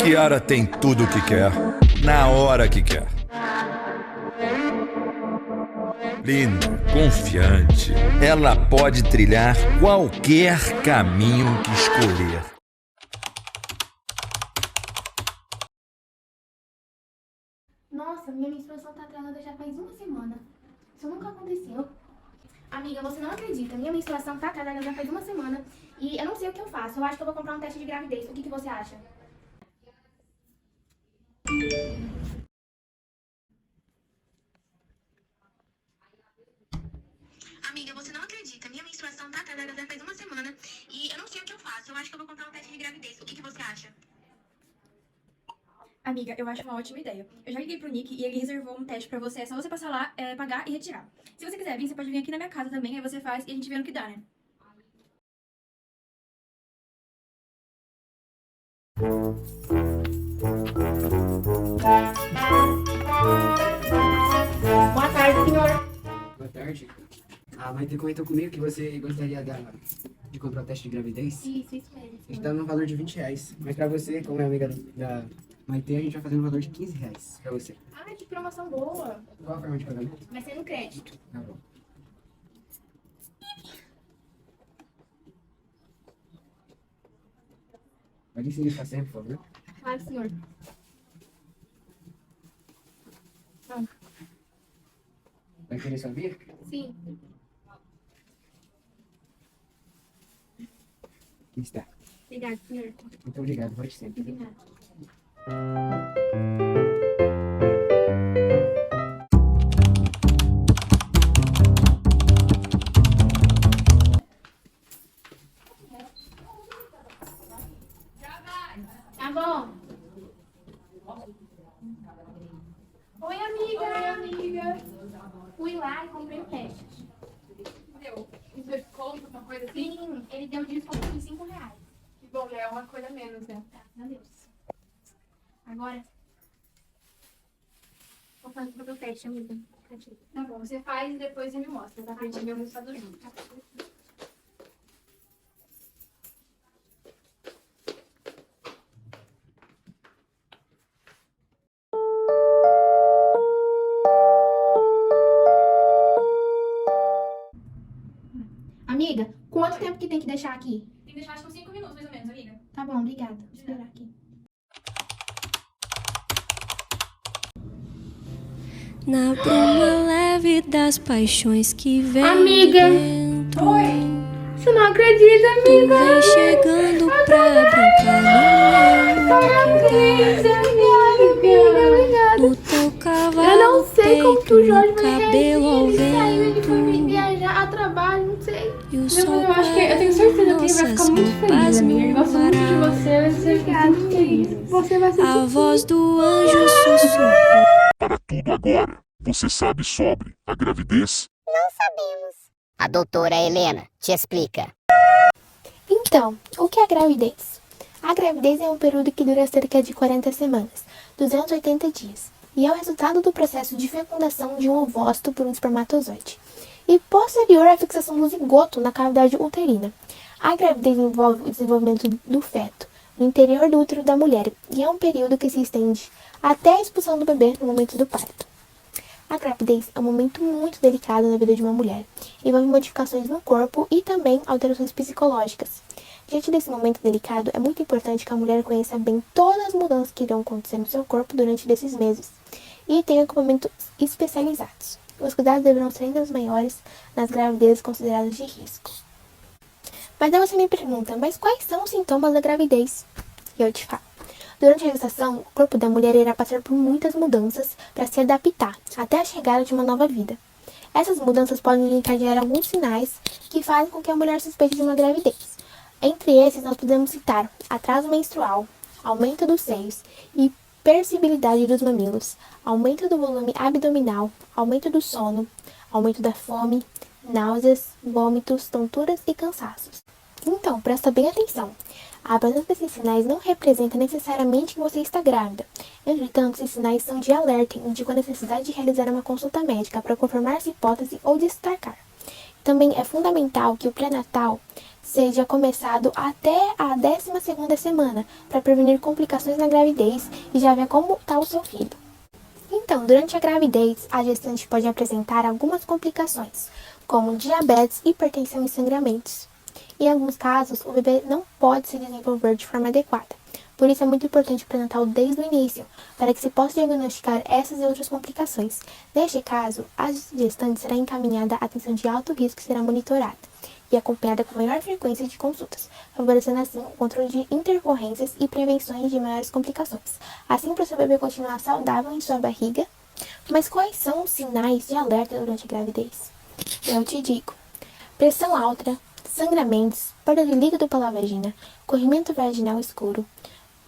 Kiara tem tudo o que quer, na hora que quer. Linda, confiante, ela pode trilhar qualquer caminho que escolher. Nossa, minha menstruação tá atrasada já faz uma semana. Isso nunca aconteceu. Amiga, você não acredita, minha menstruação tá atrasada já faz uma semana e eu não sei o que eu faço. Eu acho que eu vou comprar um teste de gravidez. O que você acha? Amiga, você não acredita, minha menstruação tá atrasada já faz uma semana e eu não sei o que eu faço. Eu acho que eu vou comprar um teste de gravidez. O que você acha? Amiga, eu acho uma ótima ideia. Eu já liguei pro Nick e ele reservou um teste pra você. É só você passar lá, pagar e retirar. Se você quiser vir, você pode vir aqui na minha casa também, aí você faz e a gente vê no que dá, né? Boa tarde, senhor. Boa tarde. A Maite comentou comigo que você gostaria de comprar o teste de gravidez. Isso mesmo. A gente tá no valor de R$20. Mas pra você, como é amiga da Maite, a gente vai fazer no valor de R$15 pra você. Ai, que promoção boa. Qual a forma de pagamento? Vai ser no crédito. Tá bom. Pode seguir pra sempre, por favor. Claro, senhor. Vai querer sua via? Sim. Aqui está. Obrigada, senhor. Muito obrigado, volte sempre. Obrigada. Tá bom. Oi, amiga. Oi, amiga. Fui lá e comprei o teste. Deu um desconto, uma coisa assim? Sim, ele deu desconto de R$5. Que bom, já é uma coisa a menos, né? Graças a Deus. Agora, vou fazer o teste, amiga. Tá bom, você faz e depois você me mostra, tá? Pra gente ver o resultado junto. Amiga, quanto tempo que tem que deixar aqui? Tem que deixar acho que uns 5 minutos, mais ou menos, amiga. Tá bom, obrigada. Vou esperar aqui. Na bruma leve das paixões que vem Amiga! dentro. Você não acredita, Tu amiga? vem chegando pra brincar no teu cavalo. Eu não sei como que o Jorge vai cabelo ao reagir. Ele saiu, ele foi vento. viajar a trabalho, não sei. E o Não, sol mas eu acho que eu tenho certeza que ele vai ficar nossas muito feliz, roupas amiga. Ele gosta muito de você, vai ser muito feliz. Você vai ser a voz do anjo sussurra. Para tudo agora. Você sabe sobre a gravidez? A doutora Helena te explica. Então, o que é a gravidez? A gravidez é um período que dura cerca de 40 semanas, 280 dias, e é o resultado do processo de fecundação de um ovócito por um espermatozoide, e posterior à fixação do zigoto na cavidade uterina. A gravidez envolve o desenvolvimento do feto no interior do útero da mulher, e é um período que se estende até a expulsão do bebê no momento do parto. A gravidez é um momento muito delicado na vida de uma mulher. Envolve modificações no corpo e também alterações psicológicas. Diante desse momento delicado, é muito importante que a mulher conheça bem todas as mudanças que irão acontecer no seu corpo durante esses meses e tenha equipamentos especializados. Os cuidados deverão ser ainda maiores nas gravidezes consideradas de risco. Mas aí você me pergunta, mas quais são os sintomas da gravidez? E eu te falo. Durante a gestação, o corpo da mulher irá passar por muitas mudanças para se adaptar até a chegada de uma nova vida. Essas mudanças podem encadear alguns sinais que fazem com que a mulher suspeite de uma gravidez. Entre esses, nós podemos citar atraso menstrual, aumento dos seios e percibilidade dos mamilos, aumento do volume abdominal, aumento do sono, aumento da fome, náuseas, vômitos, tonturas e cansaços. Então, presta bem atenção. A presença desses sinais não representa necessariamente que você está grávida. Entretanto, esses sinais são de alerta e indicam a necessidade de realizar uma consulta médica para confirmar essa hipótese ou destacar. Também é fundamental que o pré-natal seja começado até a 12ª semana para prevenir complicações na gravidez e já ver como está o seu filho. Então, durante a gravidez, a gestante pode apresentar algumas complicações, como diabetes, hipertensão e sangramentos. Em alguns casos, o bebê não pode se desenvolver de forma adequada. Por isso é muito importante o pré-natal desde o início, para que se possa diagnosticar essas e outras complicações. Neste caso, a gestante será encaminhada à atenção de alto risco e será monitorada e acompanhada com maior frequência de consultas, favorecendo assim o controle de intercorrências e prevenções de maiores complicações. Assim, para o seu bebê continuar saudável em sua barriga. Mas quais são os sinais de alerta durante a gravidez? Eu te digo: pressão alta, sangramentos, perda de líquido pela vagina, corrimento vaginal escuro,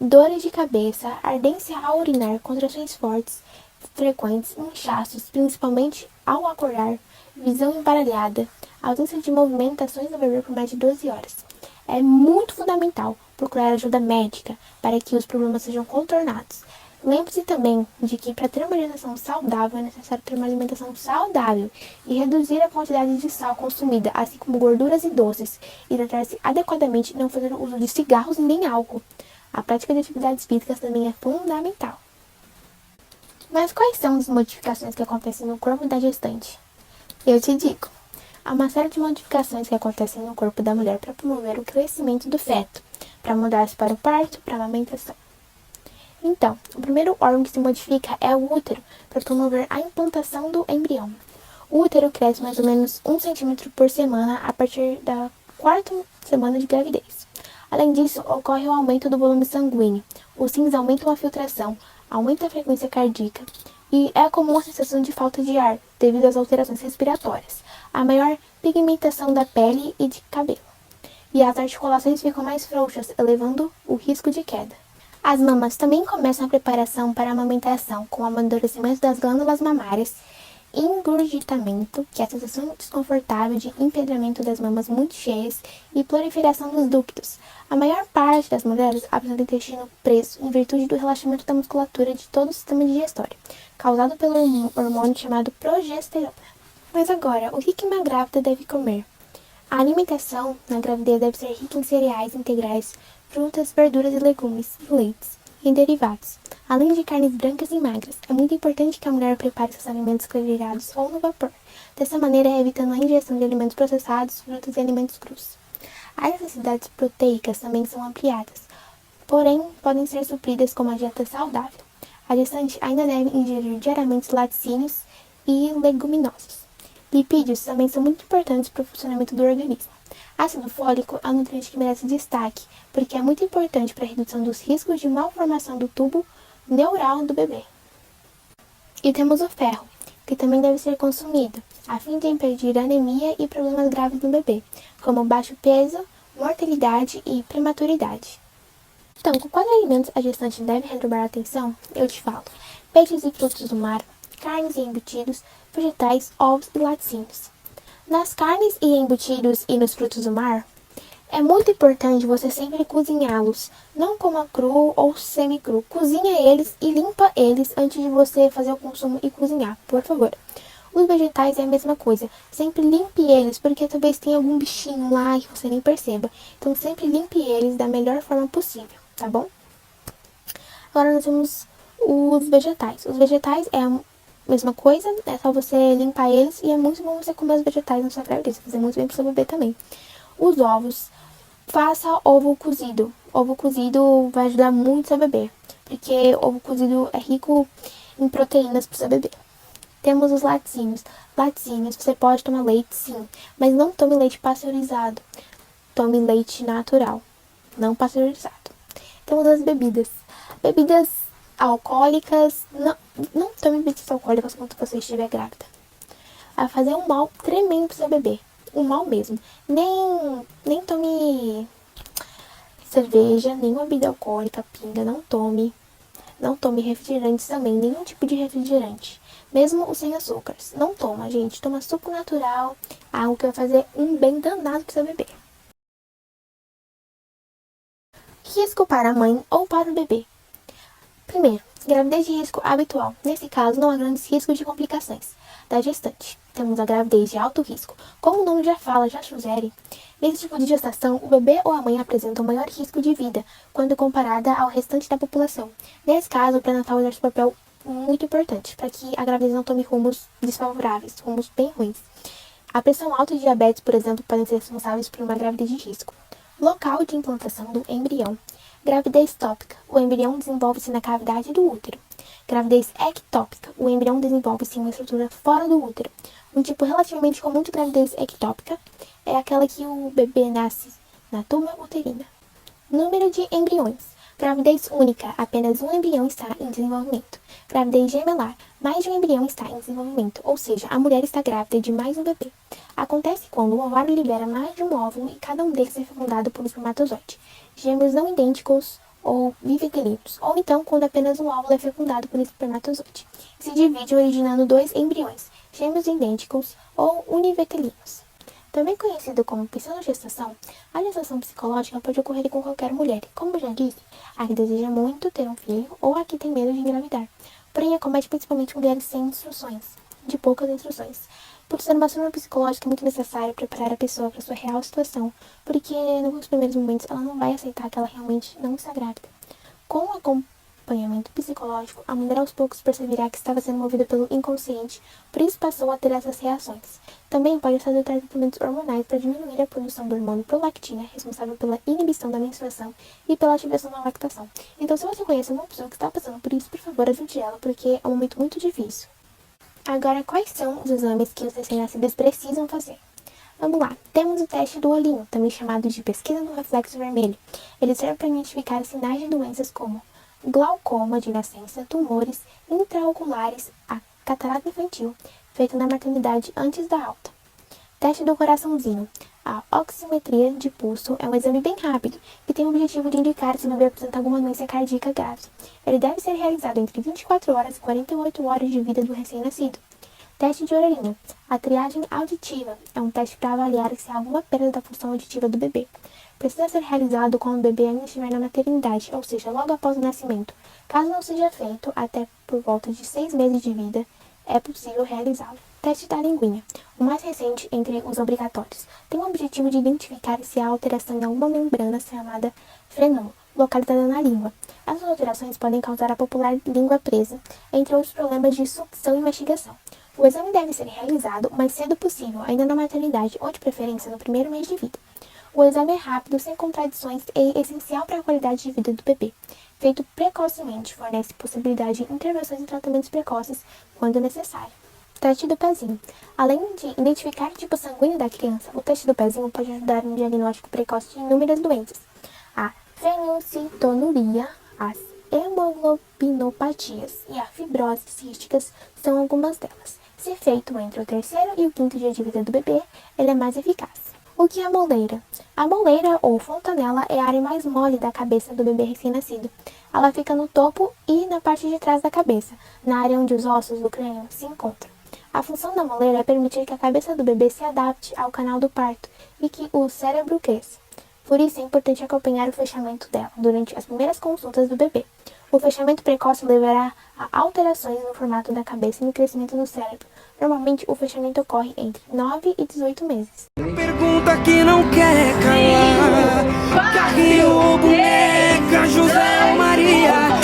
dores de cabeça, ardência ao urinar, contrações fortes, frequentes, inchaços, principalmente ao acordar, visão embaralhada, ausência de movimentações do bebê por mais de 12 horas. É muito fundamental procurar ajuda médica para que os problemas sejam contornados. Lembre-se também de que para ter uma alimentação saudável é necessário ter uma alimentação saudável e reduzir a quantidade de sal consumida, assim como gorduras e doces, hidratar-se adequadamente e não fazer uso de cigarros nem álcool. A prática de atividades físicas também é fundamental. Mas quais são as modificações que acontecem no corpo da gestante? Eu te digo: há uma série de modificações que acontecem no corpo da mulher para promover o crescimento do feto, para mudar-se para o parto, para a amamentação. Então, o primeiro órgão que se modifica é o útero, para promover a implantação do embrião. O útero cresce mais ou menos 1 centímetro por semana a partir da 4ª semana de gravidez. Além disso, ocorre o aumento do volume sanguíneo. Os rins aumentam a filtração, aumenta a frequência cardíaca e é comum a sensação de falta de ar devido às alterações respiratórias, a maior pigmentação da pele e de cabelo. E as articulações ficam mais frouxas, elevando o risco de queda. As mamas também começam a preparação para a amamentação, com o amadurecimento das glândulas mamárias, engurgitamento, que é a sensação desconfortável de empedramento das mamas muito cheias, e proliferação dos ductos. A maior parte das mulheres apresenta intestino preso em virtude do relaxamento da musculatura de todo o sistema digestório, causado pelo hormônio chamado progesterona. Mas agora, o que uma grávida deve comer? A alimentação na gravidez deve ser rica em cereais integrais, frutas, verduras e legumes, e leites e em derivados, além de carnes brancas e magras. É muito importante que a mulher prepare seus alimentos grelhados ou no vapor, dessa maneira evitando a ingestão de alimentos processados, frutas e alimentos crus. As necessidades proteicas também são ampliadas, porém podem ser supridas com uma dieta saudável. A gestante ainda deve ingerir diariamente laticínios e leguminosas. Lipídios também são muito importantes para o funcionamento do organismo. Ácido fólico é um nutriente que merece destaque, porque é muito importante para a redução dos riscos de malformação do tubo neural do bebê. E temos o ferro, que também deve ser consumido, a fim de impedir anemia e problemas graves no bebê, como baixo peso, mortalidade e prematuridade. Então, com quais alimentos a gestante deve redobrar a atenção? Eu te falo: peixes e frutos do mar, carnes e embutidos, vegetais, ovos e laticínios. Nas carnes e embutidos e nos frutos do mar, é muito importante você sempre cozinhá-los. Não coma cru ou semi-cru. Cozinha eles e limpa eles antes de você fazer o consumo e cozinhar, por favor. Os vegetais é a mesma coisa. Sempre limpe eles, porque talvez tenha algum bichinho lá que você nem perceba. Então sempre limpe eles da melhor forma possível, tá bom? Agora nós temos os vegetais. Os vegetais é a mesma coisa, é só você limpar eles e é muito bom você comer os vegetais na sua gravidez, fazer muito bem pro seu bebê também. Os ovos, faça ovo cozido. Ovo cozido vai ajudar muito seu bebê, porque ovo cozido é rico em proteínas pro seu bebê. Temos os laticínios. Laticínios, você pode tomar leite sim, mas não tome leite pasteurizado. Tome leite natural, não pasteurizado. Temos as bebidas. Bebidas alcoólicas, não tome bebidas alcoólicas quando você estiver grávida. Vai fazer um mal tremendo pro seu bebê. Um mal mesmo. Nem tome cerveja, nem bebida alcoólica, pinga, não tome. Não tome refrigerantes também, nenhum tipo de refrigerante. mesmo os sem açúcares. Não toma, gente. Toma suco natural, algo que vai fazer um bem danado pro seu bebê. Risco para a mãe ou para o bebê. Primeiro, gravidez de risco habitual. Nesse caso, não há grandes riscos de complicações da gestante. Temos a gravidez de alto risco. Como o nome já fala, já sugere, nesse tipo de gestação, o bebê ou a mãe apresentam maior risco de vida quando comparada ao restante da população. Nesse caso, o pré-natal exerce um papel muito importante para que a gravidez não tome rumos desfavoráveis, rumos bem ruins. A pressão alta e diabetes, por exemplo, podem ser responsáveis por uma gravidez de risco. Local de implantação do embrião. Gravidez tópica. O embrião desenvolve-se na cavidade do útero. Gravidez ectópica. O embrião desenvolve-se em uma estrutura fora do útero. Um tipo relativamente comum de gravidez ectópica é aquela que o bebê nasce na túmula uterina. Número de embriões. Gravidez única. Apenas um embrião está em desenvolvimento. Gravidez gemelar. Mais de um embrião está em desenvolvimento, ou seja, a mulher está grávida de mais um bebê. Acontece quando o ovário libera mais de um óvulo e cada um deles é fecundado por um espermatozoide. Gêmeos não idênticos ou bivitelinos, ou então quando apenas um óvulo é fecundado por um espermatozoide. Se divide originando dois embriões, gêmeos idênticos ou univitelinos. Também conhecido como pseudogestação, a gestação psicológica pode ocorrer com qualquer mulher, como já disse, a que deseja muito ter um filho ou a que tem medo de engravidar. Porém, acomete principalmente mulheres sem instruções, de poucas instruções. Por ser uma forma psicológica, é muito necessário preparar a pessoa para sua real situação, porque nos primeiros momentos ela não vai aceitar que ela realmente não está grávida. Com o acompanhamento psicológico, a mulher aos poucos perceberá que estava sendo movida pelo inconsciente, por isso passou a ter essas reações. Também pode se adotar tratamentos hormonais para diminuir a produção do hormônio prolactina, responsável pela inibição da menstruação e pela ativação da lactação. Então, se você conhece uma pessoa que está passando por isso, por favor, ajude ela, porque é um momento muito difícil. Agora, quais são os exames que os recém-nascidos precisam fazer? Vamos lá, temos o teste do olhinho, também chamado de pesquisa do reflexo vermelho. Ele serve para identificar sinais de doenças como glaucoma de nascença, tumores intraoculares, a catarata infantil, feito na maternidade antes da alta. Teste do coraçãozinho. A oximetria de pulso é um exame bem rápido que tem o objetivo de indicar se o bebê apresenta alguma doença cardíaca grave. Ele deve ser realizado entre 24 horas e 48 horas de vida do recém-nascido. Teste de orelhinha. A triagem auditiva é um teste para avaliar se há alguma perda da função auditiva do bebê. Precisa ser realizado quando o bebê ainda estiver na maternidade, ou seja, logo após o nascimento. Caso não seja feito até por volta de 6 meses de vida, é possível realizá-lo. Teste da linguinha, o mais recente entre os obrigatórios, tem o objetivo de identificar se há alteração em alguma membrana chamada frenum, localizada na língua. Essas alterações podem causar a popular língua presa, entre outros problemas de sucção e mastigação. O exame deve ser realizado o mais cedo possível, ainda na maternidade ou de preferência no primeiro mês de vida. O exame é rápido, sem contradições e essencial para a qualidade de vida do bebê. Feito precocemente, fornece possibilidade de intervenções e tratamentos precoces quando necessário. Teste do pezinho. Além de identificar o tipo sanguíneo da criança, o teste do pezinho pode ajudar no diagnóstico precoce de inúmeras doenças. A fenilcetonuria, as hemoglobinopatias e a fibrose císticas são algumas delas. Se feito entre o terceiro e o quinto dia de vida do bebê, ele é mais eficaz. O que é a moleira? A moleira, ou fontanela, é a área mais mole da cabeça do bebê recém-nascido. Ela fica no topo e na parte de trás da cabeça, na área onde os ossos do crânio se encontram. A função da moleira é permitir que a cabeça do bebê se adapte ao canal do parto e que o cérebro cresça. Por isso é importante acompanhar o fechamento dela durante as primeiras consultas do bebê. O fechamento precoce levará a alterações no formato da cabeça e no crescimento do cérebro. Normalmente, o fechamento ocorre entre 9 e 18 meses. Pergunta que não quer calar. Carrinho ou boneca, José ou Maria.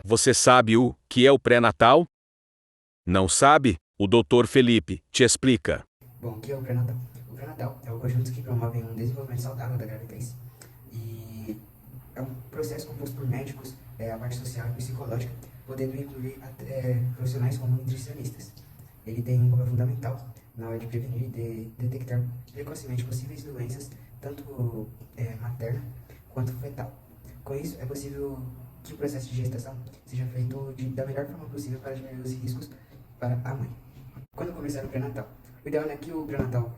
Você sabe o que é o pré-natal? Não sabe? O Dr. Felipe te explica. Bom, o que é o pré-natal? O pré-natal é o conjunto que promove um desenvolvimento saudável da gravidez. E é um processo composto por médicos, a parte social e psicológica, podendo incluir até profissionais como nutricionistas. Ele tem um papel fundamental na hora de prevenir e detectar precocemente possíveis doenças, tanto materna quanto fetal. Com isso, é possível que o processo de gestação seja feito da melhor forma possível para diminuir os riscos para a mãe. Quando começar o pré-natal? O ideal não é que o pré-natal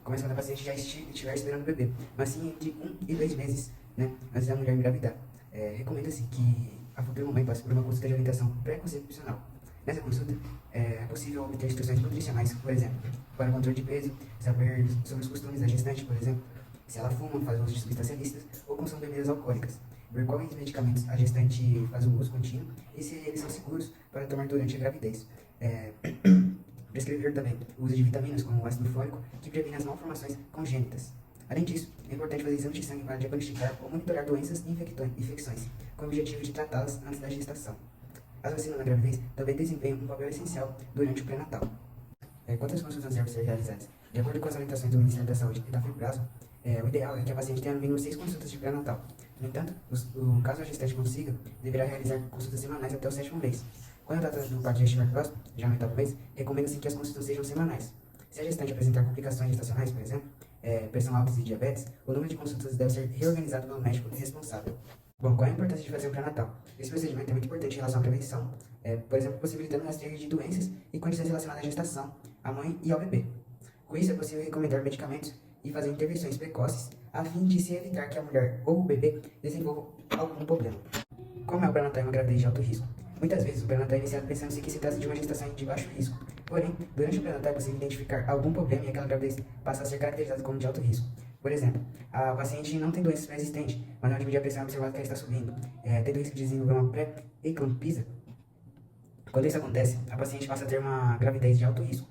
comece quando a paciente já estiver esperando o bebê, mas sim entre 1 e 2 meses, né, antes da mulher engravidar. Recomenda-se que a futura mamãe passe por uma consulta de orientação pré-concepcional. Nessa consulta, é possível obter instruções nutricionais, por exemplo, para o controle de peso, saber sobre os costumes da gestante, por exemplo, se ela fuma, faz uso de substâncias lícitas ou consome bebidas alcoólicas, ver quais medicamentos a gestante faz um uso contínuo e se eles são seguros para tomar durante a gravidez. Prescrever também o uso de vitaminas como o ácido fólico, que previne as malformações congênitas. Além disso, é importante fazer exames de sangue para diagnosticar ou monitorar doenças e infecções, com o objetivo de tratá-las antes da gestação. As vacinas na gravidez também desempenham um papel essencial durante o pré-natal. Quantas consultas devem ser realizadas? De acordo com as orientações do Ministério da Saúde e da FEBRASO, o ideal é que a paciente tenha no mínimo 6 consultas de pré-natal. No entanto, caso a gestante consiga, deverá realizar consultas semanais até o 7º mês. Quando a data do parto já estiver próximo, já no 8º mês, recomenda-se que as consultas sejam semanais. Se a gestante apresentar complicações gestacionais, por exemplo, pressão alta e diabetes, o número de consultas deve ser reorganizado pelo médico responsável. Bom, qual é a importância de fazer o pré-natal? Esse procedimento é muito importante em relação à prevenção, por exemplo, possibilitando o rastreio de doenças e condições relacionadas à gestação, à mãe e ao bebê. Com isso, é possível recomendar medicamentos e fazer intervenções precoces, a fim de se evitar que a mulher ou o bebê desenvolvam algum problema. Como é o pré-natal em uma gravidez de alto risco? Muitas vezes o pré-natal é iniciado pensando-se que se trata de uma gestação de baixo risco. Porém, durante o pré-natal é possível identificar algum problema e aquela gravidez passa a ser caracterizada como de alto risco. Por exemplo, a paciente não tem doenças pré-existentes, mas na hora de medir a pressão é observado que ela está subindo, tendo risco de desenvolver uma pré-eclampsia. Quando isso acontece, a paciente passa a ter uma gravidez de alto risco.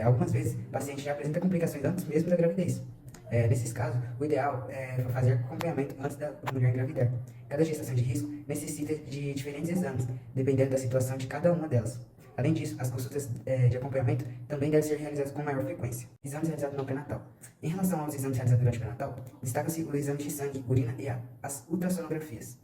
Algumas vezes, o paciente já apresenta complicações antes mesmo da gravidez. Nesses casos, o ideal é fazer acompanhamento antes da mulher engravidar. Cada gestação de risco necessita de diferentes exames, dependendo da situação de cada uma delas. Além disso, as consultas de acompanhamento também devem ser realizadas com maior frequência. Exames realizados no pré-natal. Em relação aos exames realizados durante o pré-natal, destaca-se o exame de sangue, urina e as ultrassonografias.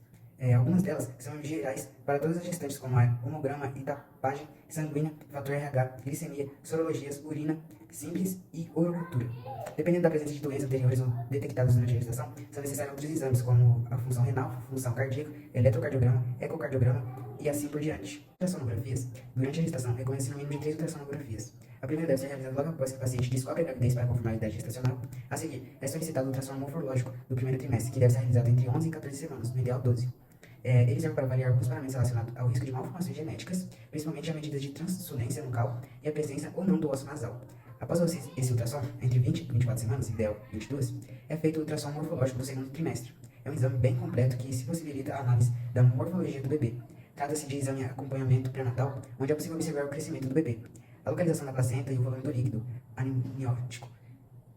Algumas delas são gerais para todas as gestantes, como a hemograma e tapagem sanguínea, fator RH, glicemia, sorologias, urina simples e orocultura. Dependendo da presença de doenças anteriores ou detectadas durante a gestação, são necessários outros exames, como a função renal, função cardíaca, eletrocardiograma, ecocardiograma e assim por diante. Ultrassonografias. Durante a gestação, recomenda-se no mínimo de 3 ultrassonografias. A primeira deve ser realizada logo após que o paciente descobre a gravidez para confirmar a idade gestacional. A seguir, é solicitado o ultrassom morfológico do primeiro trimestre, que deve ser realizado entre 11 e 14 semanas, no ideal 12. Ele serve para avaliar alguns parâmetros relacionados ao risco de malformações genéticas, principalmente a medida de transsulência nucal e a presença ou não do osso nasal. Após esse ultrassom, entre 20 e 24 semanas, ideal 22, é feito o ultrassom morfológico do segundo trimestre. É um exame bem completo que se possibilita a análise da morfologia do bebê. Trata-se de exame de acompanhamento pré-natal, onde é possível observar o crescimento do bebê, a localização da placenta e o volume do líquido amniótico,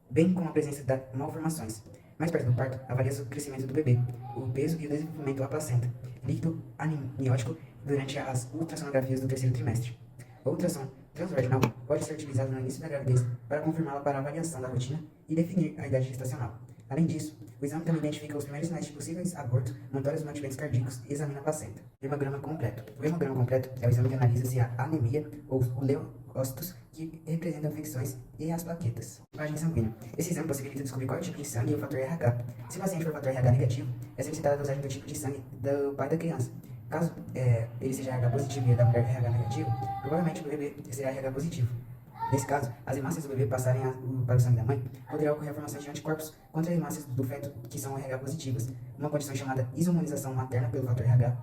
bem como a presença de malformações. Mais perto do parto, avalia-se o crescimento do bebê, o peso e o desenvolvimento da placenta, líquido amniótico durante as ultrassonografias do terceiro trimestre. O ultrassom transvaginal pode ser utilizado no início da gravidez para confirmá-la para avaliação da rotina e definir a idade gestacional. Além disso, o exame também identifica os primeiros sinais de possíveis abortos, monitora os batimentos cardíacos e examina a placenta. Hemograma completo. O hemograma completo é o exame que analisa se há anemia ou os leucócitos que representam infecções e as plaquetas. Tipagem sanguínea. Esse exame possibilita descobrir qual é o tipo de sangue e o fator RH. Se o paciente for fator RH negativo, é solicitada a dosagem do tipo de sangue do pai da criança. Caso ele seja RH positivo e da mulher RH negativo, provavelmente o bebê será RH positivo. Nesse caso, as hemácias do bebê passarem para o sangue da mãe, poderá ocorrer a formação de anticorpos contra as hemácias do feto que são RH positivas, uma condição chamada isomonização materna pelo fator RH.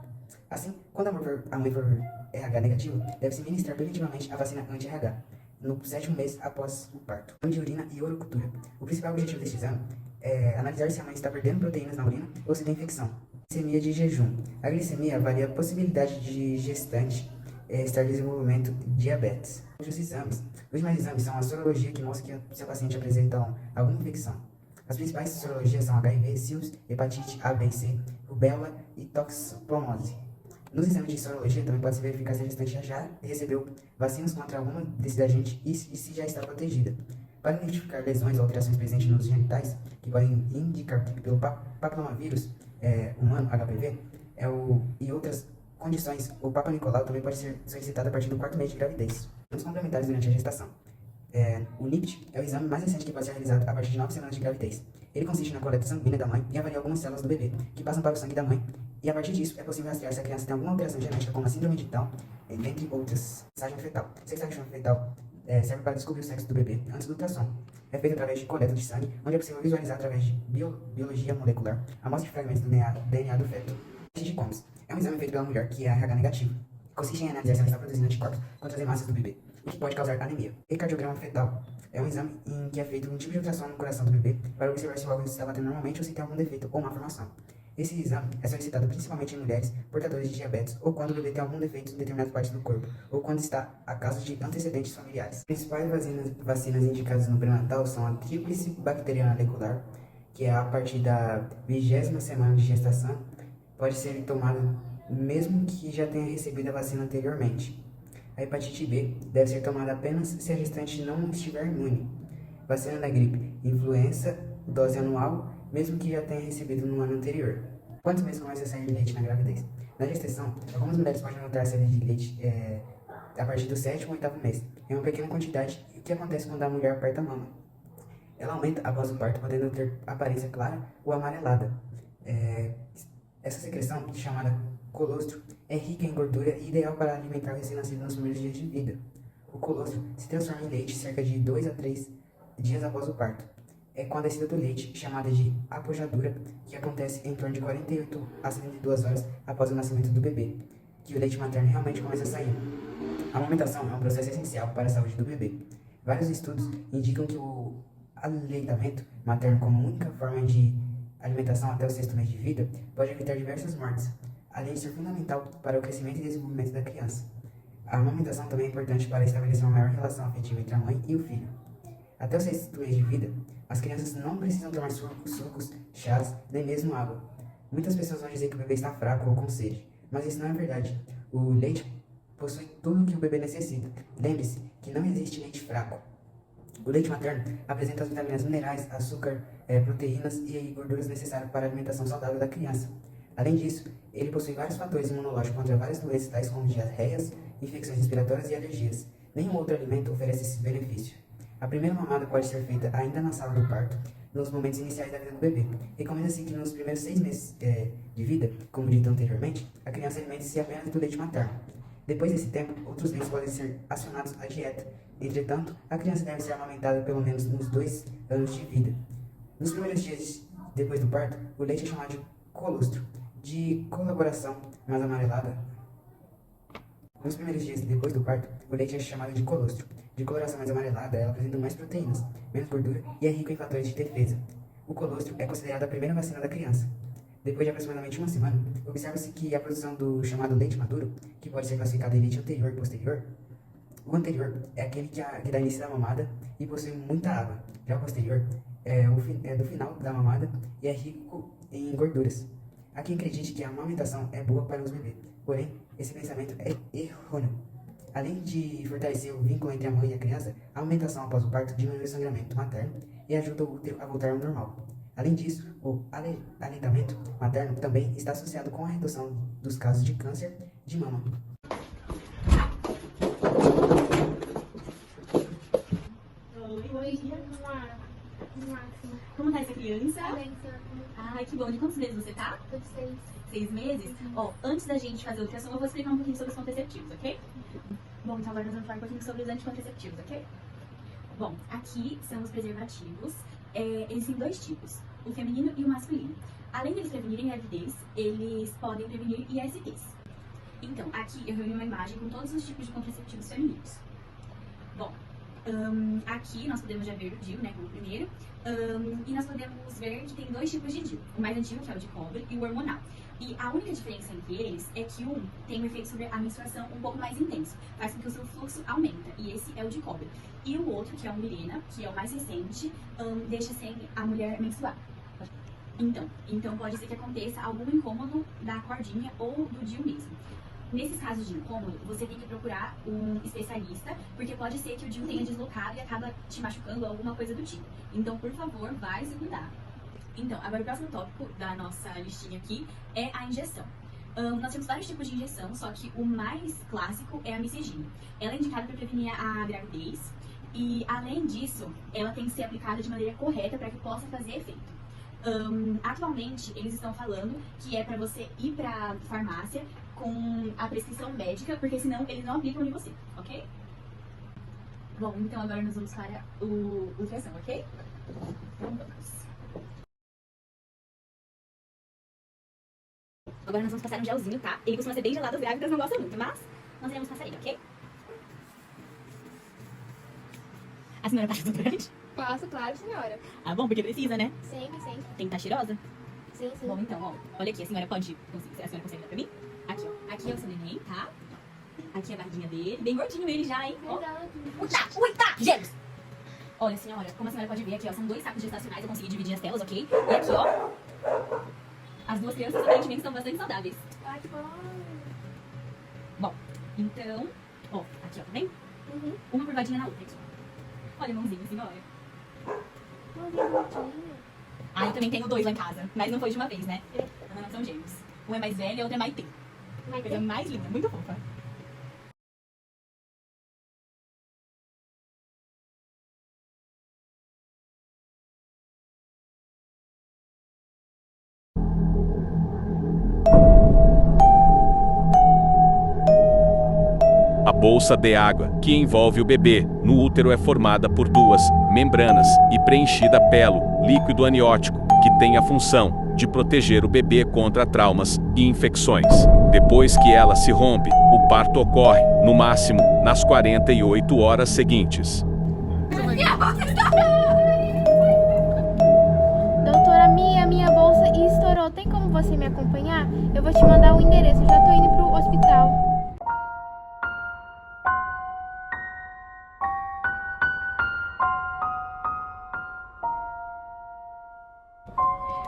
Assim, quando a mãe for RH negativo, deve-se ministrar preventivamente a vacina anti-RH, no 7º mês após o parto. Exame de urina e orocultura. O principal objetivo deste exame é analisar se a mãe está perdendo proteínas na urina ou se tem infecção. Glicemia de jejum. A glicemia avalia a possibilidade de gestante estar em desenvolvimento de diabetes. Os demais exames são a sorologia, que mostra que seu paciente apresenta alguma infecção. As principais sorologias são HIV, SILS, hepatite A, B e C, rubéola e toxoplasmose. Nos exames de sorologia também pode-se verificar se a gestante já recebeu vacinas contra alguma desses agentes e se já está protegida. Para identificar lesões ou alterações presentes nos genitais, que podem indicar pelo papilomavírus humano, HPV, e outras condições, o Papa Nicolau também pode ser solicitado a partir do 4º mês de gravidez. Exames complementares durante a gestação. O NIPT é o exame mais recente que pode ser realizado a partir de 9 semanas de gravidez. Ele consiste na coleta sanguínea da mãe e avalia algumas células do bebê, que passam para o sangue da mãe E a partir disso, é possível rastrear se a criança tem alguma alteração genética, como a síndrome de Down, dentre outras. Sexagem fetal. Sexagem fetal serve para descobrir o sexo do bebê antes do ultrassom. É feito através de coleta de sangue, onde é possível visualizar através de biologia molecular a amostra de fragmentos do DNA do feto. Teste de Combs é um exame feito pela mulher que é RH negativo. Consiste em analisar se ela está produzindo anticorpos contra as hemácias do bebê, o que pode causar anemia. Ecardiograma fetal é um exame em que é feito um tipo de ultrassom no coração do bebê para observar se o órgão está batendo normalmente ou se tem algum defeito ou má formação. Esse exame é solicitado principalmente em mulheres portadoras de diabetes ou quando o bebê tem algum defeito em determinadas partes do corpo ou quando está a causa de antecedentes familiares. As principais vacinas indicadas no pré-natal são a tríplice bacteriana lecular, que é a partir da 20ª semana de gestação, pode ser tomada mesmo que já tenha recebido a vacina anteriormente. A hepatite B deve ser tomada apenas se a gestante não estiver imune. Vacina da gripe, influenza, dose anual, mesmo que já tenha recebido no ano anterior. Quantos meses começa a sair de leite na gravidez? Na gestação, algumas mulheres podem notar a saída de leite a partir do 7º ou 8º mês. É uma pequena quantidade, o que acontece quando a mulher aperta a mama. Ela aumenta após o parto, podendo ter aparência clara ou amarelada. Essa secreção, chamada colostro, é rica em gordura e ideal para alimentar o recém-nascido nos primeiros dias de vida. O colostro se transforma em leite cerca de 2 a 3 dias após o parto. É com a descida do leite, chamada de apojadura, que acontece em torno de 48 a 72 horas após o nascimento do bebê, que o leite materno realmente começa a sair. A amamentação é um processo essencial para a saúde do bebê. Vários estudos indicam que o aleitamento materno como única forma de alimentação até o 6º mês de vida pode evitar diversas mortes, além de ser fundamental para o crescimento e desenvolvimento da criança. A amamentação também é importante para estabelecer uma maior relação afetiva entre a mãe e o filho. Até o 6º mês de vida, as crianças não precisam tomar sucos, chás, nem mesmo água. Muitas pessoas vão dizer que o bebê está fraco ou com sede, mas isso não é verdade. O leite possui tudo o que o bebê necessita. Lembre-se que não existe leite fraco. O leite materno apresenta as vitaminas, minerais, açúcar, proteínas e gorduras necessárias para a alimentação saudável da criança. Além disso, ele possui vários fatores imunológicos contra várias doenças, tais como diarreias, infecções respiratórias e alergias. Nenhum outro alimento oferece esse benefício. A primeira mamada pode ser feita ainda na sala do parto, nos momentos iniciais da vida do bebê. Recomenda-se que nos primeiros 6 meses de vida, como dito anteriormente, a criança alimente-se apenas do leite materno. Depois desse tempo, outros meios podem ser acionados à dieta. Entretanto, a criança deve ser amamentada pelo menos nos 2 anos de vida. Nos primeiros dias depois do parto, o leite é chamado de colostro, de coloração mais amarelada. Nos primeiros dias depois do parto, o leite é chamado de colostro. De coloração mais amarelada, ela apresenta mais proteínas, menos gordura e é rico em fatores de defesa. O colostro é considerado a primeira vacina da criança. Depois de aproximadamente 1 semana, observa-se que a produção do chamado leite maduro, que pode ser classificado em leite anterior e posterior, o anterior é aquele que dá início da mamada e possui muita água. Já o posterior é do final da mamada e é rico em gorduras. Há quem acredite que a amamentação é boa para os bebês, porém, esse pensamento é errôneo. Além de fortalecer o vínculo entre a mãe e a criança, a amamentação após o parto diminui o sangramento materno e ajuda o útero a voltar ao normal. Além disso, o aleitamento materno também está associado com a redução dos casos de câncer de mama. Oi, Como tá essa criança? Ai, que bom. De quantos meses você tá? 6 meses? Ó, antes da gente fazer a ultrassom, eu vou explicar um pouquinho sobre os contraceptivos, ok? Bom, então agora nós vamos falar um pouquinho sobre os anticontraceptivos, ok? Bom, aqui são os preservativos. Eles têm 2 tipos, o feminino e o masculino. Além de eles prevenirem gravidez, eles podem prevenir ISTs. Então, aqui eu reuni uma imagem com todos os tipos de contraceptivos femininos. Bom, aqui nós podemos já ver o DIU, né, como primeiro, e nós podemos ver que tem 2 tipos de DIU, o mais antigo, que é o de cobre, e o hormonal. E a única diferença entre eles é que um tem um efeito sobre a menstruação um pouco mais intenso, faz com que o seu fluxo aumenta, e esse é o de cobre. E o outro, que é o Mirena, que é o mais recente, deixa sem a mulher menstruar. Então pode ser que aconteça algum incômodo da cordinha ou do DIU mesmo. Nesses casos de incômodo, você tem que procurar um especialista, porque pode ser que o DIU tenha deslocado e acaba te machucando ou alguma coisa do tipo. Então, por favor, vai se cuidar. Então, agora o próximo tópico da nossa listinha aqui é a injeção. Nós temos vários tipos de injeção, só que o mais clássico é a micegina. Ela é indicada para prevenir a gravidez e, além disso, ela tem que ser aplicada de maneira correta para que possa fazer efeito. Atualmente, eles estão falando que é pra você ir pra farmácia com a prescrição médica, porque senão eles não aplicam em você, ok? Bom, então agora nós vamos para o ultrassom, ok? Então vamos. Agora nós vamos passar um gelzinho, tá? Ele costuma ser bem gelado, as grávidas não gostam muito, mas nós iremos passar ele, ok? A senhora passa desodorante? Passo, claro, senhora. Ah, bom, porque precisa, né? Sempre, sempre. Tem que estar cheirosa. Sim, sim. Bom, então, ó, olha aqui, a senhora consegue dar pra mim? Aqui, ó. Aqui é o seu neném, tá? Aqui é a barriguinha dele. Bem gordinho ele já, hein? Ó. Uita! Gêmeos! Olha, senhora, como a senhora pode ver aqui, ó, são 2 sacos gestacionais, eu consegui dividir as telas, ok? E aqui, ó, as 2 crianças aparentemente estão bastante saudáveis. Ai, que bom. Bom, então, ó, aqui, ó, tá vendo? Uhum. Uma curvadinha na outra aqui. Olha a mãozinha, senhora. Mãozinha bonitinha. Ah, eu também tenho 2 lá em casa, mas não foi de uma vez, né? Não, são gêmeos. Um é mais velho e a outra é Maitê. Coisa mais linda, muito fofa. A bolsa de água, que envolve o bebê, no útero é formada por 2 membranas e preenchida pelo líquido amniótico, que tem a função de proteger o bebê contra traumas e infecções. Depois que ela se rompe, o parto ocorre, no máximo, nas 48 horas seguintes. Doutora Mia, minha bolsa estourou. Tem como você me acompanhar? Eu vou te mandar o endereço. Eu já tô indo pro hospital.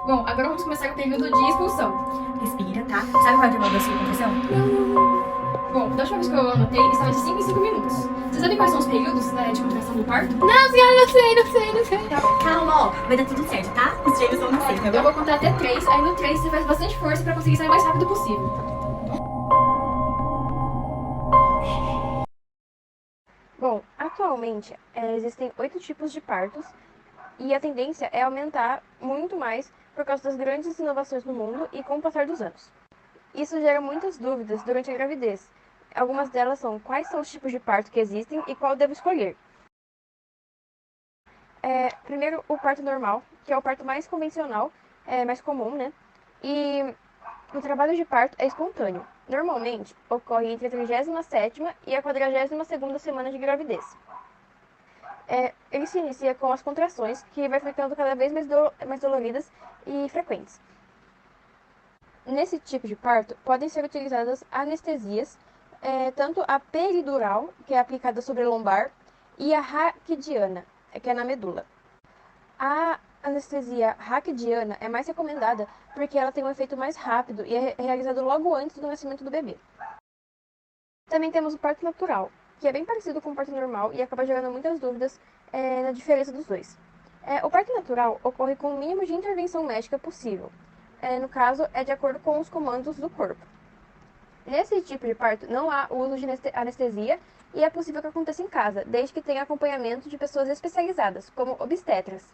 Bom, agora vamos começar o período de expulsão. Respira, tá? Sabe qual é o intervalo da sua contração? Bom, da última vez que eu anotei, estava de 5 em 5 minutos. Vocês sabem quais são os períodos de contração do parto? Não, senhora, não sei. Calma, ó, vai dar tudo certo, tá? Os gêmeos vão nascer, tá Eu bom? vou contar até 3, aí no 3 você faz bastante força pra conseguir sair o mais rápido possível. Bom, atualmente existem 8 tipos de partos e a tendência é aumentar muito mais por causa das grandes inovações no mundo e com o passar dos anos. Isso gera muitas dúvidas durante a gravidez. Algumas delas são quais são os tipos de parto que existem e qual devo escolher. Primeiro, o parto normal, que é o parto mais convencional, mais comum, né? E o trabalho de parto é espontâneo. Normalmente, ocorre entre a 37ª e a 42ª semana de gravidez. Ele se inicia com as contrações, que vai ficando cada vez mais doloridas e frequentes. Nesse tipo de parto, podem ser utilizadas anestesias, tanto a peridural, que é aplicada sobre a lombar, e a raquidiana, que é na medula. A anestesia raquidiana é mais recomendada porque ela tem um efeito mais rápido e é realizado logo antes do nascimento do bebê. Também temos o parto natural, que é bem parecido com o parto normal e acaba gerando muitas dúvidas na diferença dos dois. O parto natural ocorre com o mínimo de intervenção médica possível. No caso, é de acordo com os comandos do corpo. Nesse tipo de parto, não há uso de anestesia e é possível que aconteça em casa, desde que tenha acompanhamento de pessoas especializadas, como obstetras.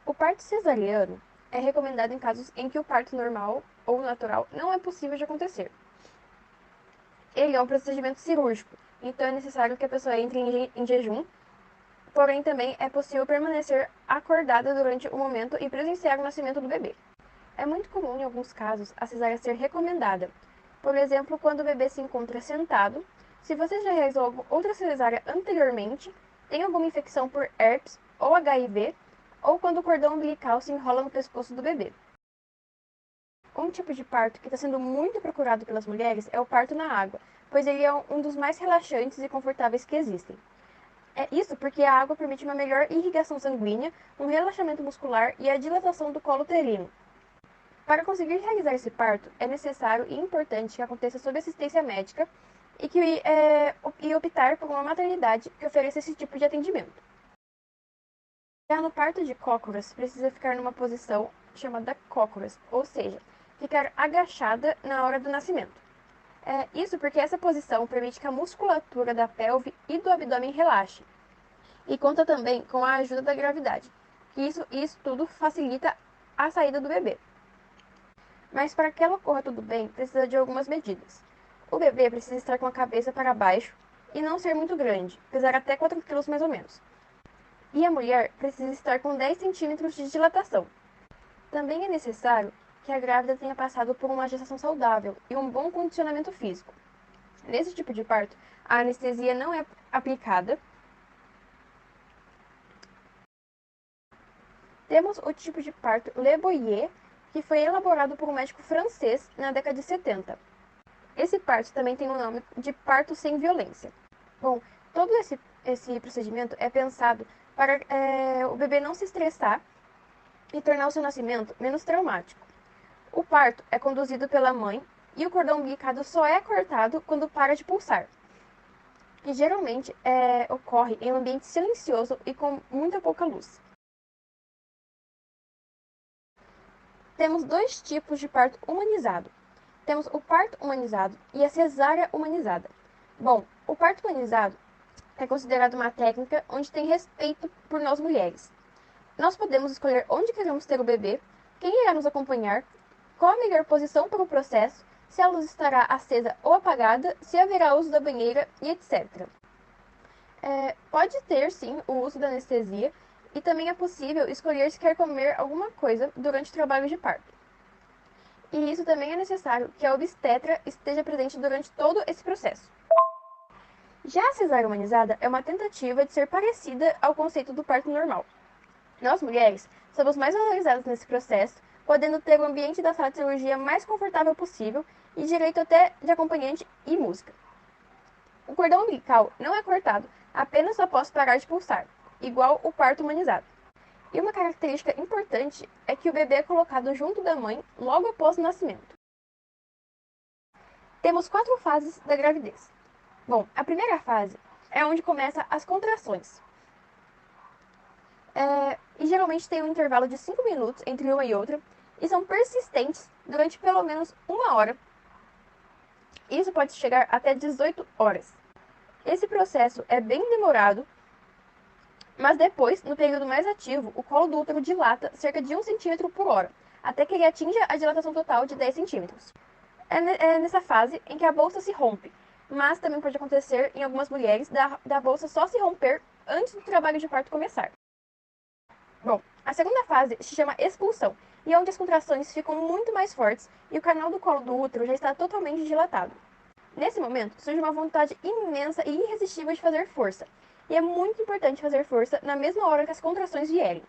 O parto cesariano é recomendado em casos em que o parto normal ou natural não é possível de acontecer. Ele é um procedimento cirúrgico, então é necessário que a pessoa entre em jejum, porém também é possível permanecer acordada durante o momento e presenciar o nascimento do bebê. É muito comum, em alguns casos, a cesárea ser recomendada. Por exemplo, quando o bebê se encontra sentado, se você já realizou outra cesárea anteriormente, tem alguma infecção por herpes ou HIV, ou quando o cordão umbilical se enrola no pescoço do bebê. Um tipo de parto que está sendo muito procurado pelas mulheres é o parto na água, pois ele é um dos mais relaxantes e confortáveis que existem. É isso porque a água permite uma melhor irrigação sanguínea, um relaxamento muscular e a dilatação do colo uterino. Para conseguir realizar esse parto, é necessário e importante que aconteça sob assistência médica e optar por uma maternidade que ofereça esse tipo de atendimento. Já no parto de cócoras, precisa ficar numa posição chamada cócoras, ou seja, ficar agachada na hora do nascimento. Isso porque essa posição permite que a musculatura da pelve e do abdômen relaxe, e conta também com a ajuda da gravidade, Isso tudo facilita a saída do bebê. Mas para que ela ocorra tudo bem, precisa de algumas medidas. O bebê precisa estar com a cabeça para baixo e não ser muito grande, pesar até 4 kg mais ou menos. E a mulher precisa estar com 10 centímetros de dilatação. Também é necessário que a grávida tenha passado por uma gestação saudável e um bom condicionamento físico. Nesse tipo de parto, a anestesia não é aplicada. Temos o tipo de parto Le Boyer, que foi elaborado por um médico francês na década de 70. Esse parto também tem o nome de parto sem violência. Bom, todo esse procedimento é pensado para o bebê não se estressar e tornar o seu nascimento menos traumático. O parto é conduzido pela mãe e o cordão umbilicado só é cortado quando para de pulsar. E geralmente ocorre em um ambiente silencioso e com muita pouca luz. Temos dois tipos de parto humanizado. Temos o parto humanizado e a cesárea humanizada. Bom, o parto humanizado é considerado uma técnica onde tem respeito por nós mulheres. Nós podemos escolher onde queremos ter o bebê, quem irá nos acompanhar, qual a melhor posição para o processo, se a luz estará acesa ou apagada, se haverá uso da banheira e etc. Pode ter, sim, o uso da anestesia e também é possível escolher se quer comer alguma coisa durante o trabalho de parto. E isso também é necessário que a obstetra esteja presente durante todo esse processo. Já a cesárea humanizada é uma tentativa de ser parecida ao conceito do parto normal. Nós, mulheres, somos mais valorizadas nesse processo, podendo ter o ambiente da sala de cirurgia mais confortável possível e direito até de acompanhante e música. O cordão umbilical não é cortado apenas após parar de pulsar, igual o parto humanizado. E uma característica importante é que o bebê é colocado junto da mãe logo após o nascimento. Temos 4 fases da gravidez. Bom, a primeira fase é onde começam as contrações. E geralmente tem um intervalo de 5 minutos entre uma e outra e são persistentes durante pelo menos 1 hora. Isso pode chegar até 18 horas. Esse processo é bem demorado, mas depois, no período mais ativo, o colo do útero dilata cerca de 1 centímetro por hora, até que ele atinja a dilatação total de 10 centímetros. É nessa fase em que a bolsa se rompe, mas também pode acontecer em algumas mulheres da bolsa só se romper antes do trabalho de parto começar. Bom, a segunda fase se chama expulsão, e é onde as contrações ficam muito mais fortes e o canal do colo do útero já está totalmente dilatado. Nesse momento, surge uma vontade imensa e irresistível de fazer força, e é muito importante fazer força na mesma hora que as contrações vierem.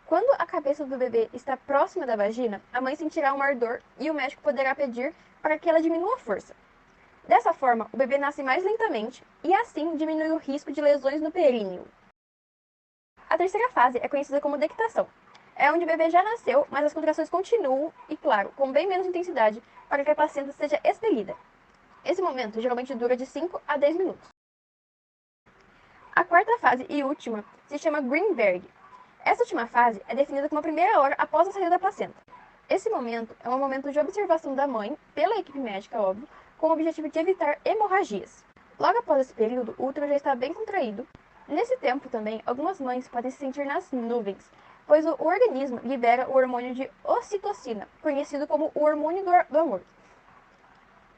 Quando a cabeça do bebê está próxima da vagina, a mãe sentirá um ardor e o médico poderá pedir para que ela diminua a força. Dessa forma, o bebê nasce mais lentamente e assim diminui o risco de lesões no períneo. A terceira fase é conhecida como dectação. É onde o bebê já nasceu, mas as contrações continuam e, claro, com bem menos intensidade para que a placenta seja expelida. Esse momento geralmente dura de 5 a 10 minutos. A quarta fase e última se chama Greenberg. Essa última fase é definida como a primeira hora após a saída da placenta. Esse momento é um momento de observação da mãe, pela equipe médica, óbvio, com o objetivo de evitar hemorragias. Logo após esse período, o útero já está bem contraído. Nesse tempo também, algumas mães podem se sentir nas nuvens, pois o organismo libera o hormônio de ocitocina, conhecido como o hormônio do amor.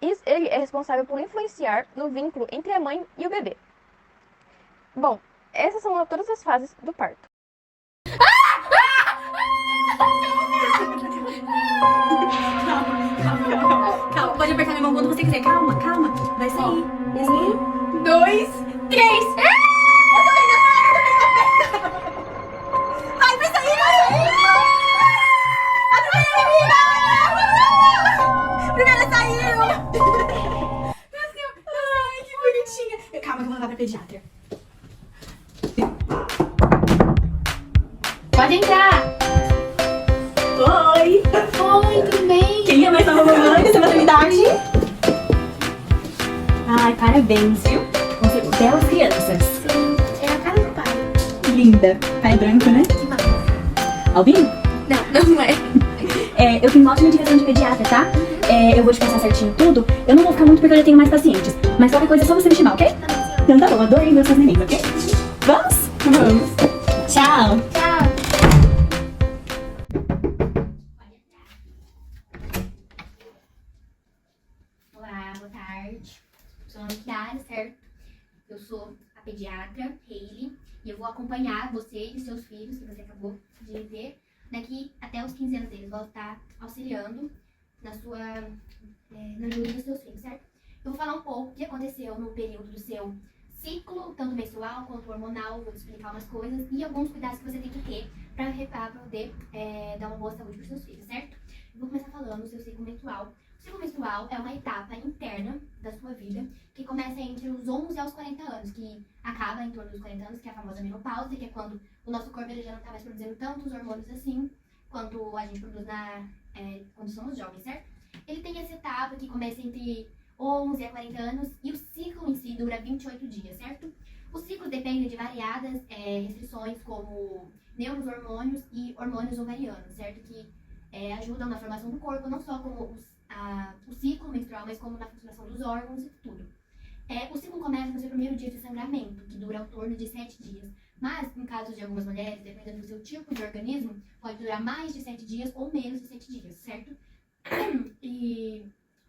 Ele é responsável por influenciar no vínculo entre a mãe e o bebê. Bom, essas são todas as fases do parto. Calma, pode apertar minha mão quando você quiser. Calma, vai sair. 1, 2, 3. Ai, vai sair! A primeira saiu! Nasceu! Ai, que bonitinha! Calma que eu vou levar pra pediatra. Pode entrar! Oi! Oi, tudo bem? Quem é mais nova mamãe dessa maternidade? Ai, parabéns, viu? Vão ser belas crianças. Sim, é a cara do pai. Linda. Pai branco, né? Que massa. Albino? Não é. Eu tenho uma ótima indicação de pediatra, tá? Eu vou te passar certinho tudo. Eu não vou ficar muito porque eu já tenho mais pacientes. Mas qualquer coisa é só você me chamar, ok? Então tá bom, adorei ver seus nenéns, ok? Vamos? Vamos. Tchau. Tchau. pediatra, Hailey, e eu vou acompanhar você e seus filhos, que você acabou de ver, daqui até os 15 anos deles. Vou estar auxiliando na ajuda dos seus filhos, certo? Eu vou falar um pouco o que aconteceu no período do seu ciclo, tanto menstrual quanto hormonal, vou te explicar umas coisas e alguns cuidados que você tem que ter para poder dar uma boa saúde para os seus filhos, certo? Eu vou começar falando do seu ciclo menstrual. O ciclo menstrual é uma etapa interna da sua vida que começa entre os 11 aos 40 anos, que acaba em torno dos 40 anos, que é a famosa menopausa, que é quando o nosso corpo ele já não está mais produzindo tantos hormônios assim, quanto a gente produz quando somos jovens, certo? Ele tem essa etapa que começa entre 11 a 40 anos e o ciclo em si dura 28 dias, certo? O ciclo depende de variadas restrições como neurohormônios e hormônios ovarianos, certo? Que ajudam na formação do corpo, não só como o ciclo menstrual, mas como na funcionação dos órgãos e tudo. O ciclo começa no seu primeiro dia de sangramento, que dura ao torno de 7 dias. Mas, em caso de algumas mulheres, dependendo do seu tipo de organismo, pode durar mais de 7 dias ou menos de 7 dias, certo? E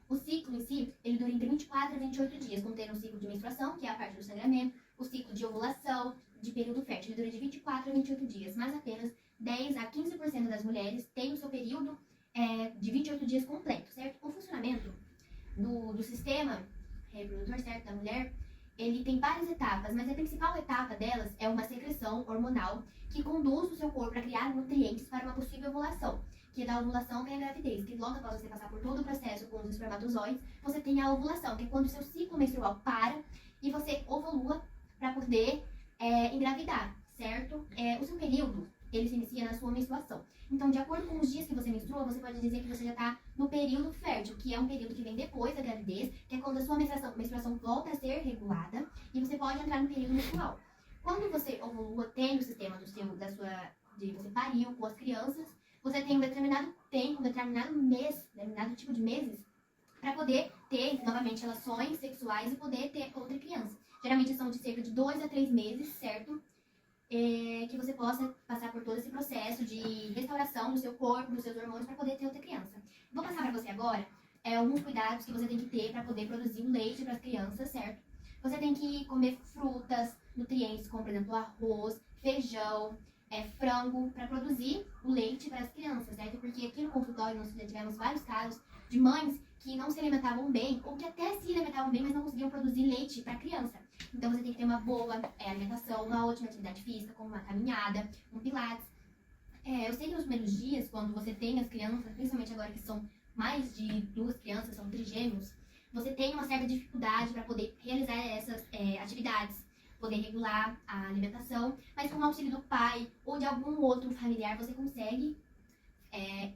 o ciclo em si, ele dura entre 24 a 28 dias, contendo o ciclo de menstruação, que é a parte do sangramento, o ciclo de ovulação, de período fértil. Ele dura de 24 a 28 dias, mas apenas 10 a 15% das mulheres têm o seu período de 28 dias completo, certo? O funcionamento do sistema reprodutor, certo, da mulher, ele tem várias etapas, mas a principal etapa delas é uma secreção hormonal que conduz o seu corpo a criar nutrientes para uma possível ovulação, que é da ovulação vem a gravidez, que logo após você passar por todo o processo com os espermatozoides, você tem a ovulação, que é quando o seu ciclo menstrual para e você ovula para poder engravidar, certo? O seu período, ele se inicia na sua menstruação. Então, de acordo com os dias que você menstrua, você pode dizer que você já está no período fértil, que é um período que vem depois da gravidez, que é quando a sua menstruação volta a ser regulada e você pode entrar no período menstrual. Quando você ovula, tem o sistema de você pariu com as crianças, você tem um determinado tempo, um determinado tipo de meses, para poder ter novamente relações sexuais e poder ter outra criança. Geralmente são de cerca de 2 a 3 meses, certo? Que você possa passar por todo esse processo de restauração do seu corpo, dos seus hormônios, para poder ter outra criança. Vou passar para você agora alguns cuidados que você tem que ter para poder produzir o leite para as crianças, certo? Você tem que comer frutas, nutrientes, como por exemplo arroz, feijão, frango, para produzir o leite para as crianças, certo? Porque aqui no consultório nós já tivemos vários casos de mães que não se alimentavam bem, ou que até se alimentavam bem, mas não conseguiam produzir leite para a criança. Então você tem que ter uma boa alimentação, uma ótima atividade física, como uma caminhada, um pilates. Eu sei que nos primeiros dias, quando você tem as crianças, principalmente agora que são mais de 2 crianças, são trigêmeos, você tem uma certa dificuldade para poder realizar essas atividades, poder regular a alimentação, mas com o auxílio do pai ou de algum outro familiar, você consegue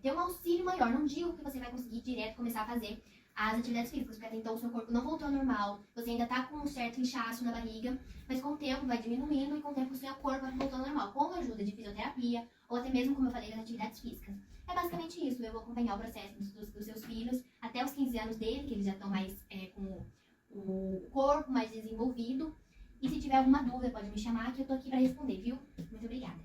ter um auxílio maior. Não digo que você vai conseguir direto começar a fazer as atividades físicas, porque até então o seu corpo não voltou ao normal, você ainda tá com um certo inchaço na barriga, mas com o tempo vai diminuindo e com o tempo o seu corpo vai voltando ao normal, com a ajuda de fisioterapia ou até mesmo, como eu falei, das atividades físicas. É basicamente isso. Eu vou acompanhar o processo dos seus filhos até os 15 anos dele, que eles já estão mais com o corpo mais desenvolvido. E se tiver alguma dúvida, pode me chamar que eu tô aqui para responder, viu? Muito obrigada.